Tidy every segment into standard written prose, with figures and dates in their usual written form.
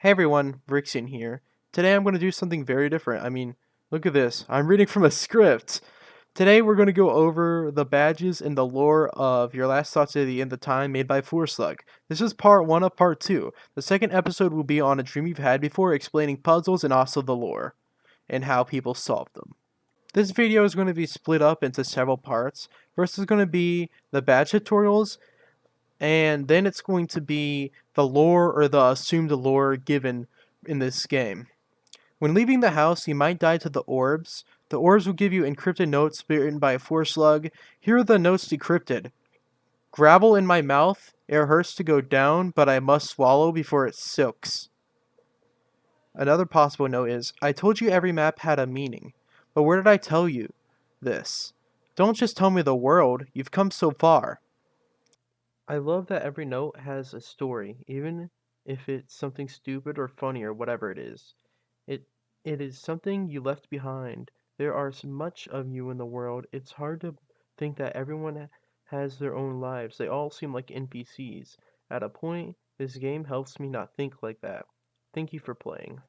Hey everyone, Rixian here. Today I'm going to do something very different. Look at this. I'm reading from a script. Today we're going to go over the badges and the lore of Your Last Thoughts at the End of Time made by Forslug. This is part 1 of part 2. The second episode will be on a dream you've had before, explaining puzzles and also the lore and how people solve them. This video is going to be split up into several parts. First is going to be the badge tutorials, and then it's going to be the lore or the assumed lore given in this game. When leaving the house, you might die to the orbs. The orbs will give you encrypted notes written by a Forslug. Here are the notes decrypted. Gravel in my mouth. It hurts to go down, but I must swallow before it soaks. Another possible note is, I told you every map had a meaning. But where did I tell you this? Don't just tell me the world. You've come so far. I love that every note has a story, even if it's something stupid or funny or whatever it is. It it is something you left behind. There are so much of you in the world. It's hard to think that everyone has their own lives. They all seem like NPCs. At a point, this game helps me not think like that. Thank you for playing.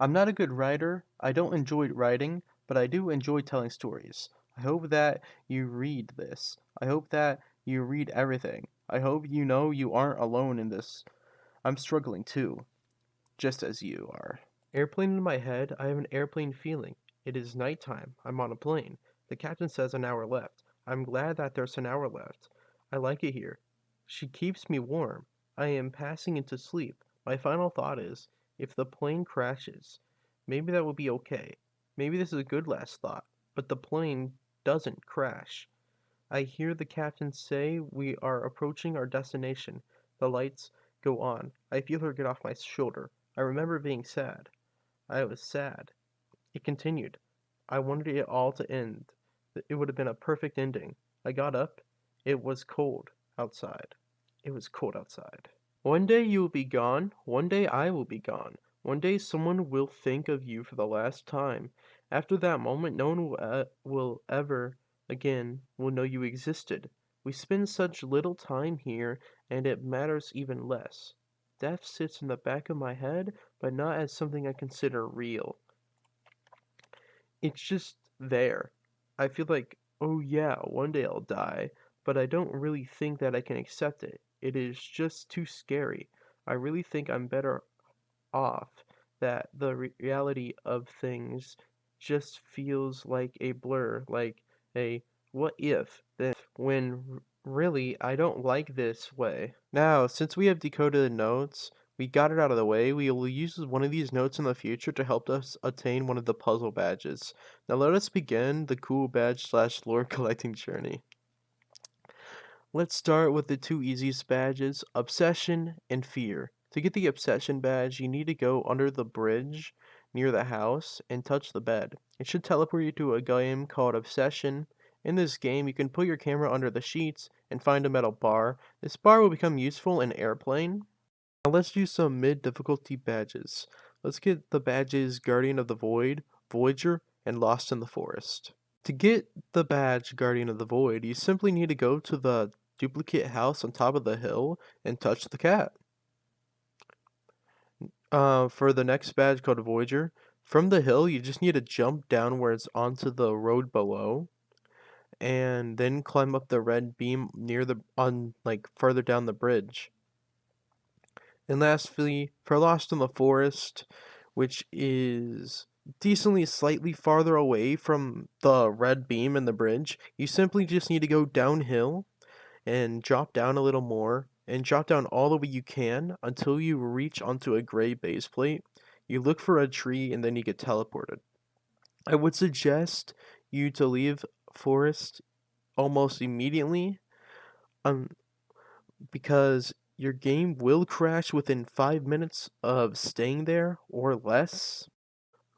I'm not a good writer. I don't enjoy writing, but I do enjoy telling stories. I hope that you read this. I hope that you read everything. I hope you know you aren't alone in this. I'm struggling too, just as you are. Airplane in my head, I have an airplane feeling. It is nighttime. I'm on a plane. The captain says an hour left. I'm glad that there's an hour left. I like it here. She keeps me warm. I am passing into sleep. My final thought is, if the plane crashes, maybe that will be okay. Maybe this is a good last thought, but the plane doesn't crash. I hear the captain say we are approaching our destination. The lights go on. I feel her get off my shoulder. I remember being sad. I was sad. It continued. I wanted it all to end. It would have been a perfect ending. I got up. It was cold outside. It was cold outside. One day you will be gone. One day I will be gone. One day someone will think of you for the last time. After that moment, no one will ever again will know you existed. We spend such little time here, and it matters even less. Death sits in the back of my head, but not as something I consider real. It's just there. I feel like, oh yeah, one day I'll die, but I don't really think that I can accept it. It is just too scary. I really think I'm better off that the reality of things just feels like a blur, like a what if, then when really I don't like this way. Now, since we have decoded the notes, we got it out of the way, we will use one of these notes in the future to help us attain one of the puzzle badges. Now let us begin the cool badge slash lore collecting journey. Let's start with the two easiest badges, Obsession and Fear. To get the Obsession badge, you need to go under the bridge near the house and touch the bed. It should teleport you to a game called Obsession. In this game, you can put your camera under the sheets and find a metal bar. This bar will become useful in Airplane. Now let's do some mid-difficulty badges. Let's get the badges Guardian of the Void, Voyager, and Lost in the Forest. To get the badge Guardian of the Void, you simply need to go to the duplicate house on top of the hill and touch the cat. For the next badge called Voyager, from the hill you just need to jump downwards onto the road below and then climb up the red beam near the further down the bridge. And lastly, for Lost in the Forest, which is decently slightly farther away from the red beam and the bridge, you simply just need to go downhill and drop down a little more and drop down all the way you can until you reach onto a gray base plate. You look for a tree and then you get teleported. I would suggest you to leave forest almost immediately um, because your game will crash within 5 minutes of staying there or less.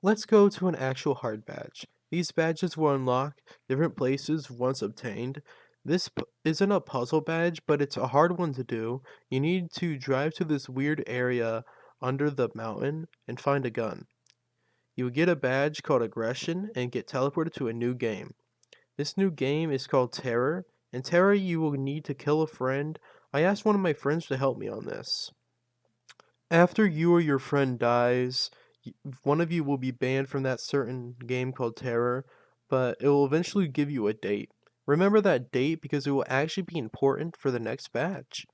Let's go to an actual hard badge. These badges will unlock different places once obtained. This isn't a puzzle badge, but it's a hard one to do. You need to drive to this weird area under the mountain and find a gun. You will get a badge called Aggression and get teleported to a new game. This new game is called Terror. In Terror, you will need to kill a friend. I asked one of my friends to help me on this. After you or your friend dies, one of you will be banned from that certain game called Terror, but it will eventually give you a date. Remember that date because it will actually be important for the next badge.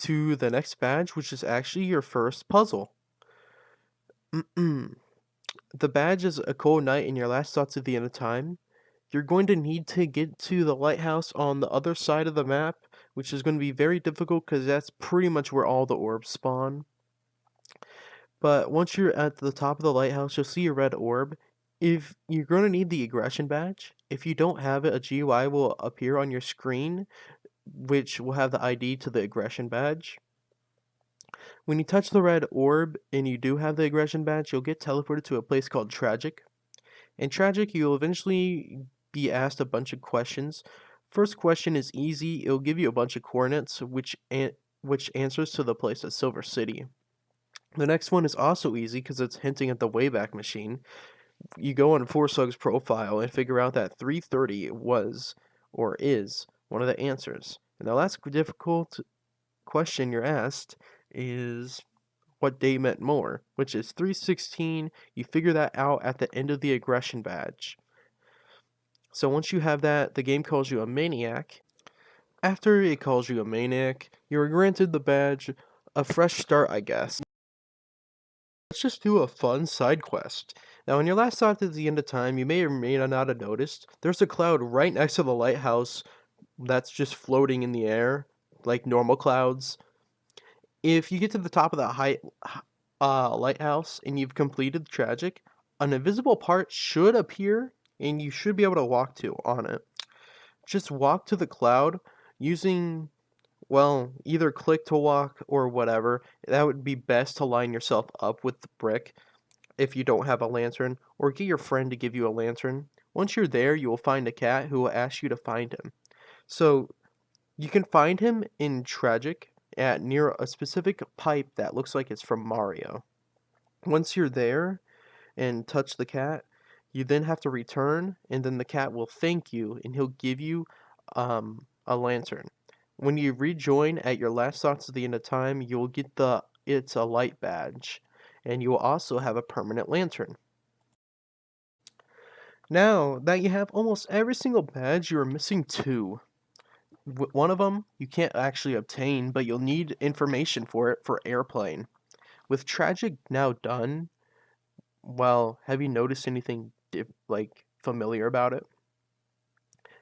To the next badge, which is actually your first puzzle. The badge is a cold night and your last thoughts at the end of time. You're going to need to get to the lighthouse on the other side of the map, which is going to be very difficult because that's pretty much where all the orbs spawn. But once you're at the top of the lighthouse, you'll see a red orb. If you're going to need the aggression badge, if you don't have it, a GUI will appear on your screen, which will have the ID to the aggression badge. When you touch the red orb and you do have the aggression badge, you'll get teleported to a place called Tragic. In Tragic, you'll eventually be asked a bunch of questions. First question is easy. It'll give you a bunch of coordinates, which answers to the place at Silver City. The next one is also easy because it's hinting at the Wayback Machine. You go on Forslug's profile and figure out that 330 was or is one of the answers. And the last difficult question you're asked is what day meant more, which is 316. You figure that out at the end of the aggression badge. So once you have that, the game calls you a maniac. After it calls you a maniac, you are granted the badge, a fresh start, I guess. Let's just do a fun side quest. Now, in your last thought at the end of time, you may or may not have noticed, there's a cloud right next to the lighthouse that's just floating in the air, like normal clouds. If you get to the top of the lighthouse and you've completed the tragic, an invisible part should appear and you should be able to walk to on it. Just walk to the cloud using, well, either click to walk or whatever. That would be best to line yourself up with the brick if you don't have a lantern, or get your friend to give you a lantern. Once you're there, you will find a cat who will ask you to find him. So you can find him in Tragic at near a specific pipe that looks like it's from Mario. Once you're there and touch the cat, you then have to return, and then the cat will thank you, and he'll give you a lantern. When you rejoin at your last thoughts at the end of time, you'll get the It's a Light badge, and you will also have a permanent lantern. Now that you have almost every single badge, you are missing two. One of them you can't actually obtain, but you'll need information for it for Airplane. With Tragic now done, well, have you noticed anything familiar about it?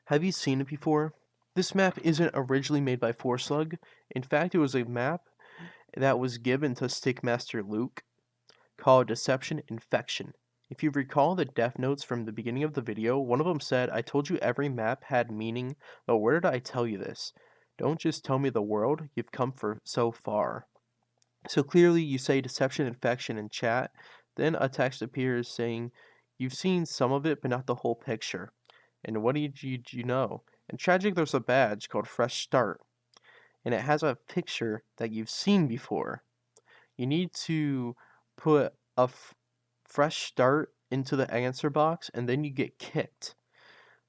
Have you seen it before? This map isn't originally made by Forslug. In fact, it was a map that was given to Stickmaster Luke called Deception Infection. If you recall the death notes from the beginning of the video, one of them said, I told you every map had meaning, but where did I tell you this? Don't just tell me the world, you've come for so far. So clearly you say Deception Infection in chat, then a text appears saying, you've seen some of it, but not the whole picture. And what did you know? In Tragic, there's a badge called Fresh Start, and it has a picture that you've seen before. You need to put a fresh start into the answer box, and then you get kicked.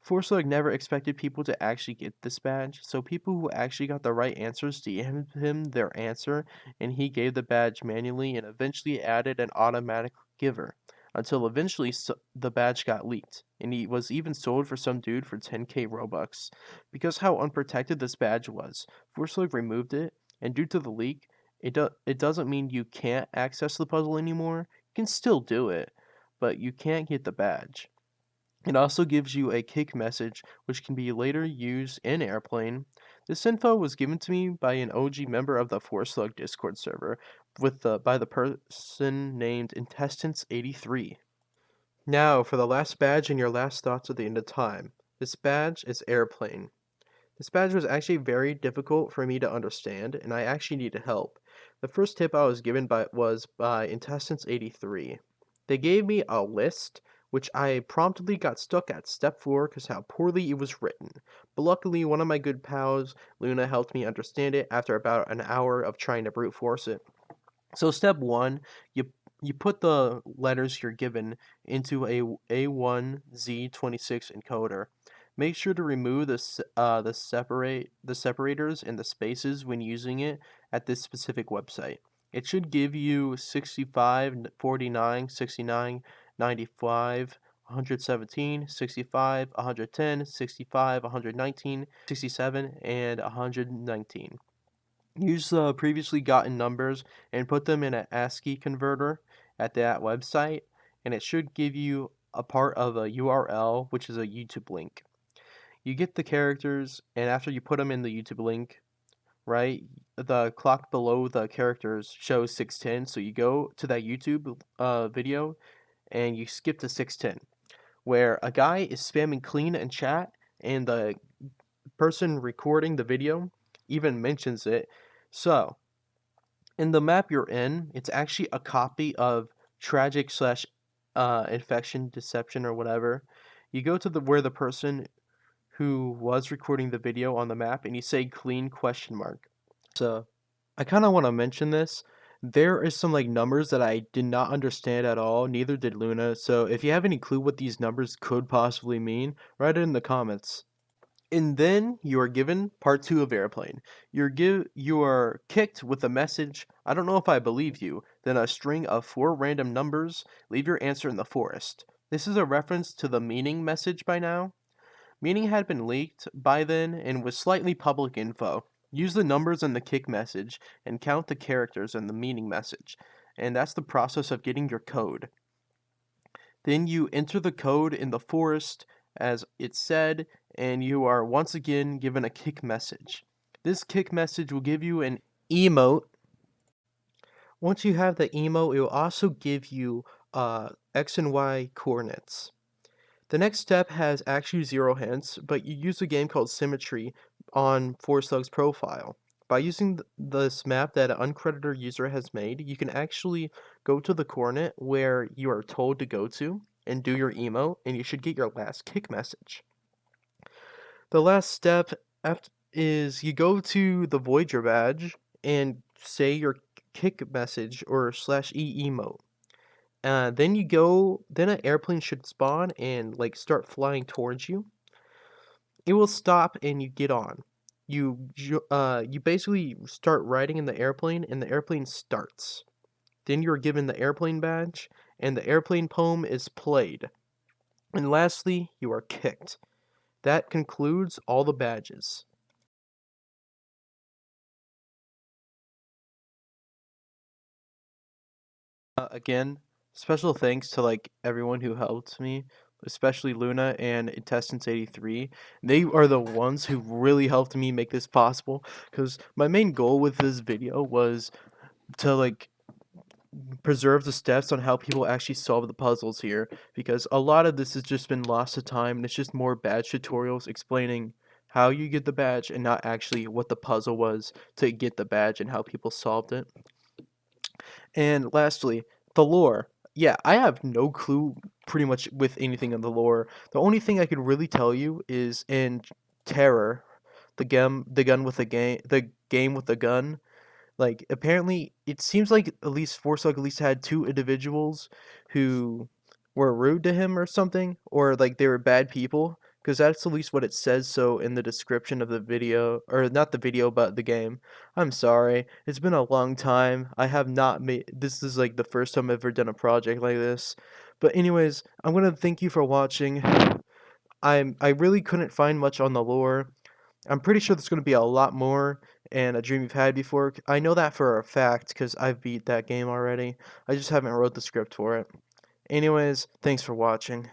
Forslug never expected people to actually get this badge, so people who actually got the right answers DM'd him their answer, and he gave the badge manually and eventually added an automatic giver, until eventually the badge got leaked, and he was even sold for some dude for 10k Robux. Because how unprotected this badge was, Forslug removed it, and due to the leak, it doesn't mean you can't access the puzzle anymore. You can still do it, but you can't get the badge. It also gives you a kick message, which can be later used in Airplane. This info was given to me by an OG member of the Forslug Discord server, by the person named Intestines83. Now for the last badge and your last thoughts at the end of time. This badge is Airplane. This badge was actually very difficult for me to understand, and I actually needed help. The first tip I was given was by Intestines83. They gave me a list, which I promptly got stuck at step 4 because how poorly it was written. But luckily, one of my good pals, Luna, helped me understand it after about an hour of trying to brute force it. So step 1, you put the letters you're given into a A1Z26 encoder. Make sure to remove the separators and the spaces when using it at this specific website. It should give you 65, 49, 69, 95, 117, 65, 110, 65, 119, 67, and 119. Use the previously gotten numbers and put them in an ASCII converter at that website, and it should give you a part of a URL, which is a YouTube link. You get the characters, and after you put them in the YouTube link, right, the clock below the characters shows 610, so you go to that YouTube video and you skip to 610, where a guy is spamming clean in chat, and the person recording the video even mentions it. So, in the map you're in, it's actually a copy of tragic slash infection deception or whatever. You go to the where the person who was recording the video on the map and you say clean question mark. So I kind of want to mention this. There is some like numbers that I did not understand at all, neither did Luna. So if you have any clue what these numbers could possibly mean, write it in the comments. And then you are given part 2 of Airplane. You are kicked with a message, "I don't know if I believe you," then a string of 4 random numbers, "Leave your answer in the forest." This is a reference to the meaning message by now. Meaning had been leaked by then and was slightly public info. Use the numbers in the kick message and count the characters in the meaning message. And that's the process of getting your code. Then you enter the code in the forest as it said, and you are once again given a kick message. This kick message will give you an emote. Once you have the emote, it will also give you X and Y coordinates. The next step has actually 0 hints, but you use a game called Symmetry on Forslug's profile. By using this map that an uncredited user has made, you can actually go to the coordinate where you are told to go to and do your emote, and you should get your last kick message. The last step is you go to the Voyager badge and say your kick message or /e emote. Then an airplane should spawn and like start flying towards you. It will stop and you get on. You basically start riding in the airplane and the airplane starts. Then you're given the airplane badge and the airplane poem is played. And lastly, you are kicked. That concludes all the badges. Again, special thanks to like everyone who helped me, especially Luna and Intestines 83. They are the ones who really helped me make this possible. Because my main goal with this video was to like preserve the steps on how people actually solve the puzzles here. Because a lot of this has just been lost to time, and it's just more badge tutorials explaining how you get the badge and not actually what the puzzle was to get the badge and how people solved it. And lastly, the lore. Yeah, I have no clue pretty much with anything in the lore. The only thing I could really tell you is in Terror, the game with the gun. Like apparently, it seems like at least Forsyth at least had 2 individuals who were rude to him or something, or like they were bad people. Because that's at least what it says so in the description of the video, or not the video, but the game. I'm sorry, it's been a long time. I have not made this is like the first time I've ever done a project like this. But anyways, I'm gonna thank you for watching. I really couldn't find much on the lore. I'm pretty sure there's going to be a lot more in A Dream You've Had Before. I know that for a fact because I've beat that game already. I just haven't wrote the script for it. Anyways, thanks for watching.